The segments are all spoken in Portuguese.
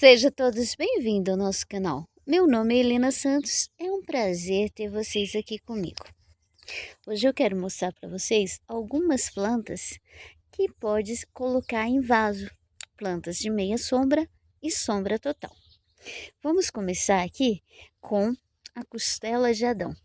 Sejam todos bem-vindos ao nosso canal. Meu nome é Helena Santos, é um prazer ter vocês aqui comigo. Hoje eu quero mostrar para vocês algumas plantas que pode colocar em vaso, plantas de meia sombra e sombra total. Vamos começar aqui com a costela de Adão.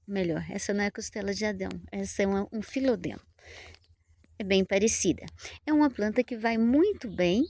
Melhor, essa não é a costela de Adão, essa é um filodendro. É bem parecida. É uma planta que vai muito bem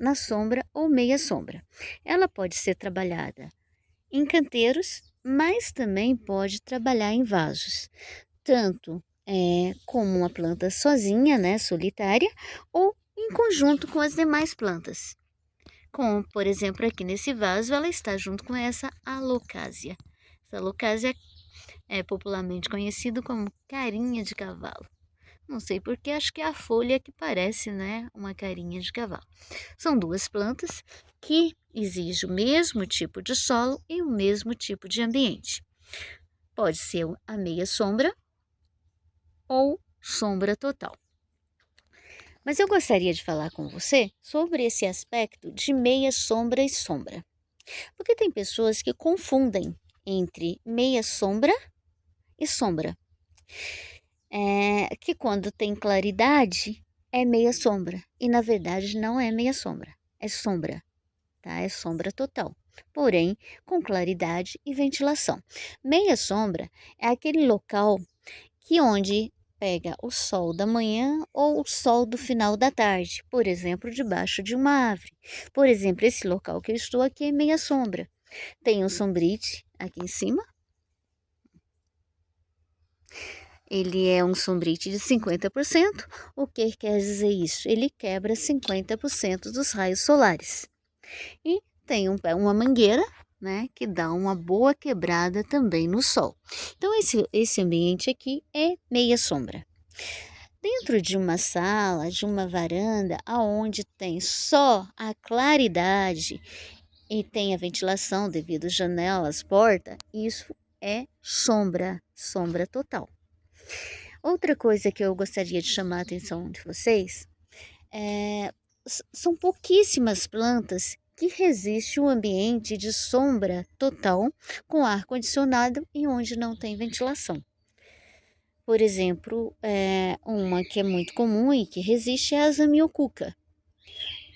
na sombra ou meia sombra. Ela pode ser trabalhada em canteiros, mas também pode trabalhar em vasos, tanto como uma planta sozinha, né, solitária, ou em conjunto com as demais plantas. Como, por exemplo, aqui nesse vaso, ela está junto com essa alocásia. Essa alocásia é popularmente conhecido como carinha de cavalo. Não sei porque, acho que é a folha que parece, né, uma carinha de cavalo. São duas plantas que exigem o mesmo tipo de solo e o mesmo tipo de ambiente. Pode ser a meia sombra ou sombra total. Mas eu gostaria de falar com você sobre esse aspecto de meia sombra e sombra. Porque tem pessoas que confundem entre meia sombra e sombra. Que quando tem claridade é meia sombra e na verdade não é meia sombra, é sombra, tá? É sombra total, porém com claridade e ventilação. Meia sombra é aquele local que onde pega o sol da manhã ou o sol do final da tarde, por exemplo, debaixo de uma árvore. Por exemplo, esse local que eu estou aqui é meia sombra. Tem um sombrite aqui em cima. Ele é um sombrite de 50%. O que quer dizer isso? Ele quebra 50% dos raios solares. E tem uma mangueira, né, que dá uma boa quebrada também no sol. Então, esse ambiente aqui é meia sombra. Dentro de uma sala, de uma varanda, aonde tem só a claridade e tem a ventilação devido às janelas, porta, isso é sombra, sombra total. Outra coisa que eu gostaria de chamar a atenção de vocês são pouquíssimas plantas que resistem ao ambiente de sombra total com ar-condicionado e onde não tem ventilação. Por exemplo, uma que é muito comum e que resiste é a Zamioculca.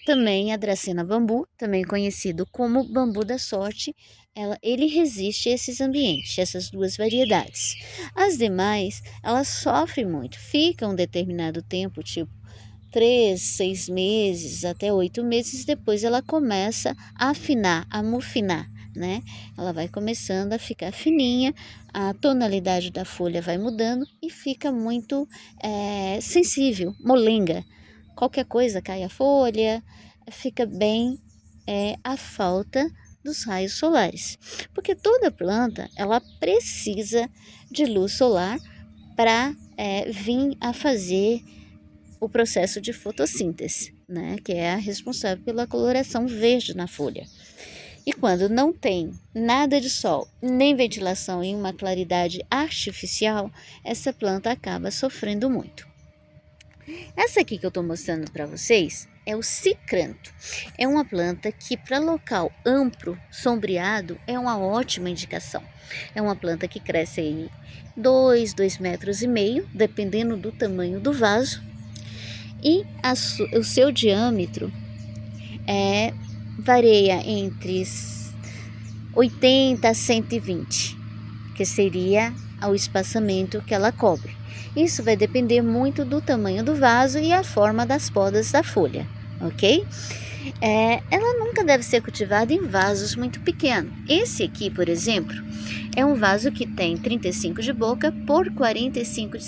Também a Dracena bambu, também conhecido como bambu da sorte, ele resiste a esses ambientes, essas duas variedades. As demais, elas sofrem muito, ficam um determinado tempo, tipo 3, 6 meses, até 8 meses, depois ela começa a afinar, a mufinar, né? Ela vai começando a ficar fininha, a tonalidade da folha vai mudando e fica muito sensível, molenga. Qualquer coisa cai a folha, fica bem a falta dos raios solares. Porque toda planta, ela precisa de luz solar para vir a fazer o processo de fotossíntese, né? Que é a responsável pela coloração verde na folha. E quando não tem nada de sol, nem ventilação em uma claridade artificial, essa planta acaba sofrendo muito. Essa aqui que eu estou mostrando para vocês é o cicranto. É uma planta que para local amplo, sombreado, é uma ótima indicação. É uma planta que cresce aí 2,5 metros, dependendo do tamanho do vaso. E o seu diâmetro varia entre 80 a 120, que seria o espaçamento que ela cobre. Isso vai depender muito do tamanho do vaso e a forma das podas da folha, ok? Ela nunca deve ser cultivada em vasos muito pequenos. Esse aqui, por exemplo, é um vaso que tem 35 de boca por 45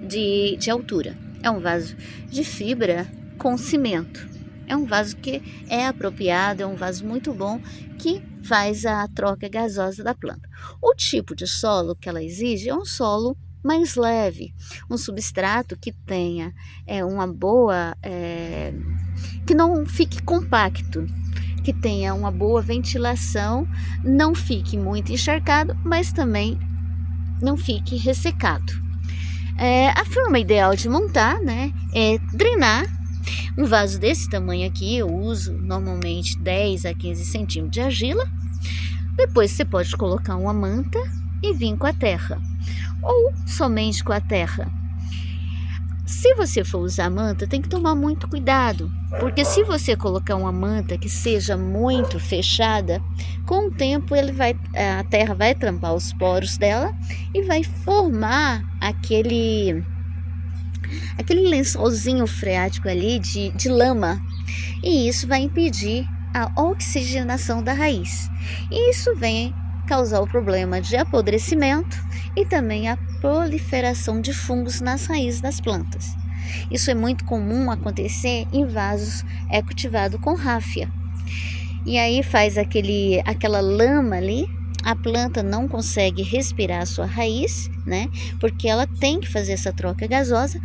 de altura. É um vaso de fibra com cimento. É um vaso que é apropriado, é um vaso muito bom que faz a troca gasosa da planta. O tipo de solo que ela exige é um solo mais leve, um substrato que tenha uma boa, que não fique compacto, que tenha uma boa ventilação, não fique muito encharcado, mas também não fique ressecado. A forma ideal de montar, né, é drenar Um vaso desse tamanho aqui eu uso normalmente 10 a 15 centímetros de argila. Depois você pode colocar uma manta e vir com a terra, ou somente com a terra. Se você for usar manta, tem que tomar muito cuidado, porque se você colocar uma manta que seja muito fechada, com o tempo a terra vai tampar os poros dela e vai formar aquele lençolzinho freático ali de lama, e isso vai impedir a oxigenação da raiz. E isso vem causar o problema de apodrecimento e também a proliferação de fungos nas raízes das plantas. Isso é muito comum acontecer em vasos cultivados com ráfia. E aí faz aquela lama ali, a planta não consegue respirar a sua raiz, né? Porque ela tem que fazer essa troca gasosa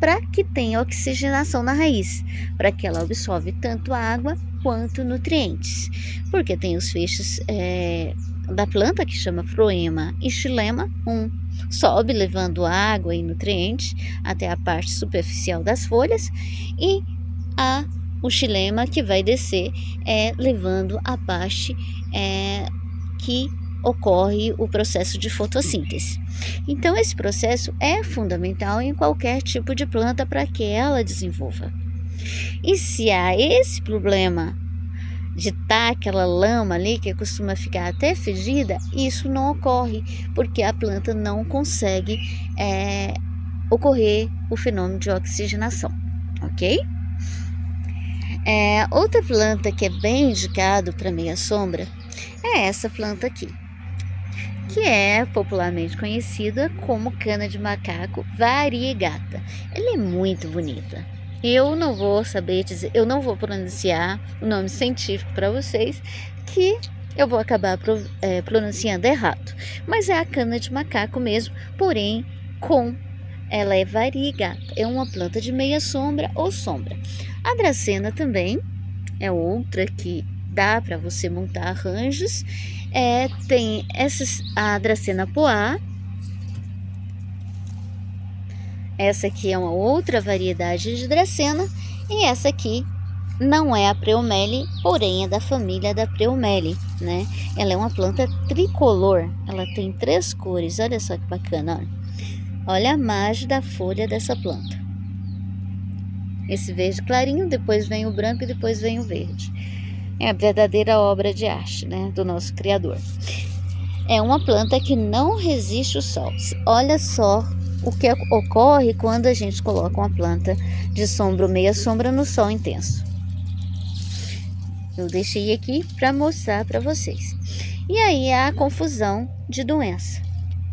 para que tenha oxigenação na raiz, para que ela absorve tanto água quanto nutrientes. Porque tem os feixes da planta que chama floema e xilema. Sobe levando água e nutrientes até a parte superficial das folhas, e o xilema que vai descer levando a parte que ocorre o processo de fotossíntese. Então esse processo é fundamental em qualquer tipo de planta para que ela desenvolva. E se há esse problema de aquela lama ali que costuma ficar até fedida, isso não ocorre, porque a planta não consegue ocorrer o fenômeno de oxigenação, ok? Outra planta que é bem indicado para meia sombra é essa planta aqui, que é popularmente conhecida como cana de macaco variegata. Ela é muito bonita. Eu não vou saber dizer, eu não vou pronunciar o nome científico para vocês, que eu vou acabar pronunciando errado. Mas é a cana de macaco mesmo, porém ela é variegata. É uma planta de meia sombra ou sombra. A dracena também é outra que dá para você montar arranjos. Tem a dracena poá. Essa aqui é uma outra variedade de dracena, e essa aqui não é a Preomele, porém é da família da Preomele, né? Ela é uma planta tricolor, ela tem 3 cores, olha só que bacana, olha a margem da folha dessa planta. Esse verde clarinho, depois vem o branco e depois vem o verde. É a verdadeira obra de arte, né, do nosso Criador. É uma planta que não resiste ao sol. Olha só o que ocorre quando a gente coloca uma planta de sombra ou meia sombra no sol intenso. Eu deixei aqui para mostrar para vocês. E aí há a confusão de doença.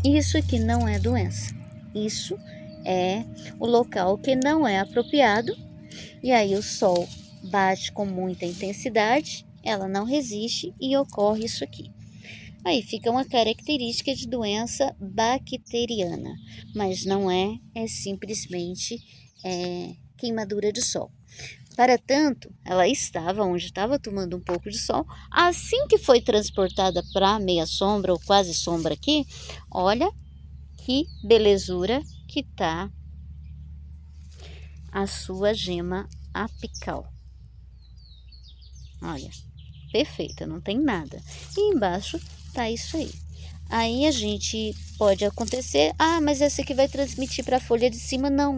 Isso aqui não é doença. Isso é o local que não é apropriado. E aí o sol bate com muita intensidade, ela não resiste e ocorre isso aqui. Aí fica uma característica de doença bacteriana, mas não é simplesmente queimadura de sol. Para tanto, ela estava onde estava tomando um pouco de sol. Assim que foi transportada para meia sombra ou quase sombra aqui, olha que belezura que tá a sua gema apical. Olha, perfeita, não tem nada. E embaixo tá isso aí. Aí a gente pode acontecer, mas essa aqui vai transmitir para a folha de cima. Não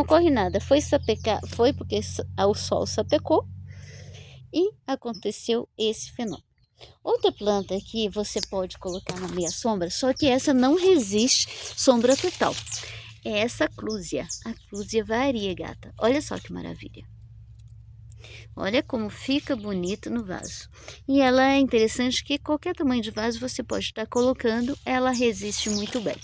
ocorre nada. Foi porque o sol sapecou e aconteceu esse fenômeno. Outra planta que você pode colocar na meia sombra, só que essa não resiste sombra total, é essa clúzia, a clúzia variegata. Olha só que maravilha. Olha como fica bonito no vaso. E ela é interessante que qualquer tamanho de vaso você pode estar colocando, ela resiste muito bem.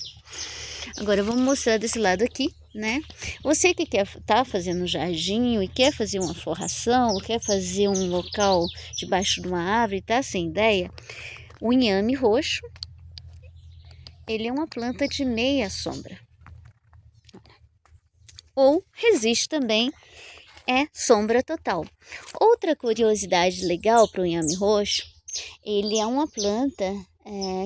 Agora vamos mostrar desse lado aqui, né? Você que quer estar fazendo um jardim e quer fazer uma forração, ou quer fazer um local debaixo de uma árvore, tá sem ideia? O inhame roxo, ele é uma planta de meia sombra. Ou resiste também sombra total. Outra curiosidade legal para o inhame roxo, ele é uma planta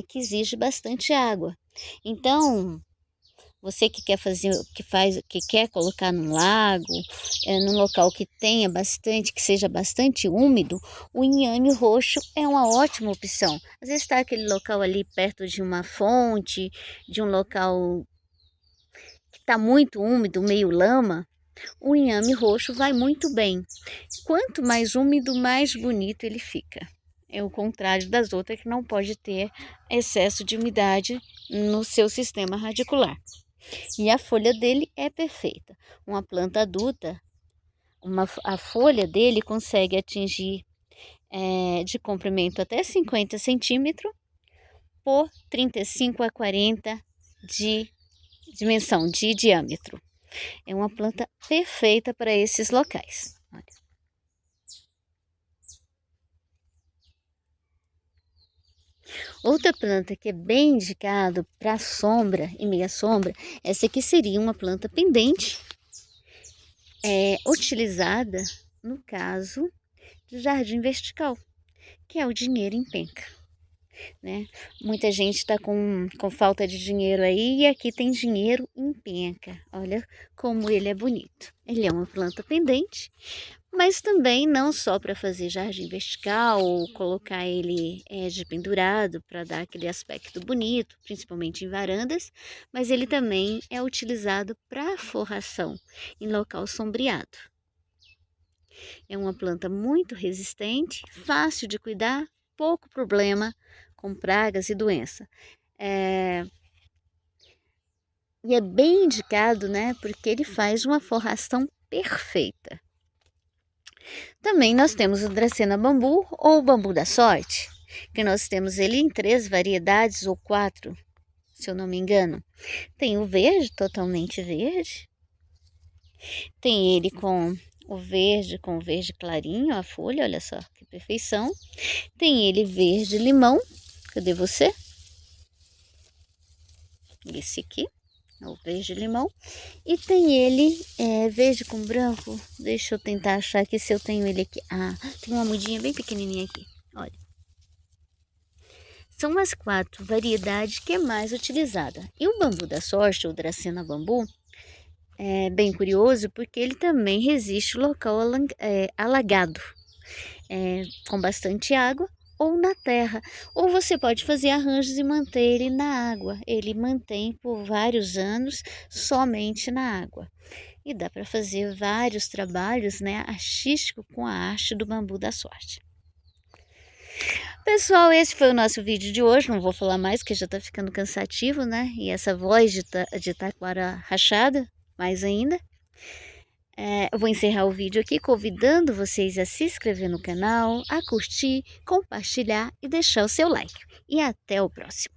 que exige bastante água. Então, Você que quer fazer, que quer colocar num lago, num local que tenha bastante, que seja bastante úmido, o inhame roxo é uma ótima opção. Às vezes está aquele local ali perto de uma fonte, de um local que está muito úmido, meio lama, o inhame roxo vai muito bem. Quanto mais úmido, mais bonito ele fica. É o contrário das outras que não pode ter excesso de umidade no seu sistema radicular. E a folha dele é perfeita. Uma planta adulta, a folha dele consegue atingir de comprimento até 50 centímetros por 35 a 40 de dimensão, de diâmetro. É uma planta perfeita para esses locais. Olha. Outra planta que é bem indicado para sombra e meia sombra, essa aqui seria uma planta pendente, utilizada no caso de jardim vertical, que é o dinheiro em penca, né? Muita gente está com falta de dinheiro aí e aqui tem dinheiro em penca. Olha como ele é bonito. Ele é uma planta pendente, mas também não só para fazer jardim vertical ou colocar ele de pendurado para dar aquele aspecto bonito, principalmente em varandas, mas ele também é utilizado para forração em local sombreado. É uma planta muito resistente, fácil de cuidar, pouco problema com pragas e doença. E é bem indicado, né, porque ele faz uma forração perfeita. Também nós temos o Dracena bambu ou bambu da sorte, que nós temos ele em 3 variedades ou 4, se eu não me engano. Tem o verde, totalmente verde. Tem ele com o verde clarinho, a folha, olha só que perfeição. Tem ele verde limão, cadê você? Esse aqui, é o verde limão. E tem ele verde com branco, deixa eu tentar achar aqui se eu tenho ele aqui. Ah, tem uma mudinha bem pequenininha aqui, olha. São as 4 variedades que é mais utilizada. E o bambu da sorte, ou Dracena bambu, é bem curioso porque ele também resiste ao local alagado, com bastante água ou na terra. Ou você pode fazer arranjos e manter ele na água. Ele mantém por vários anos somente na água. E dá para fazer vários trabalhos, né, artísticos com a haste do bambu da sorte. Pessoal, esse foi o nosso vídeo de hoje. Não vou falar mais, porque já está ficando cansativo, né? E essa voz de taquara rachada, mais ainda. Eu vou encerrar o vídeo aqui convidando vocês a se inscrever no canal, a curtir, compartilhar e deixar o seu like. E até o próximo.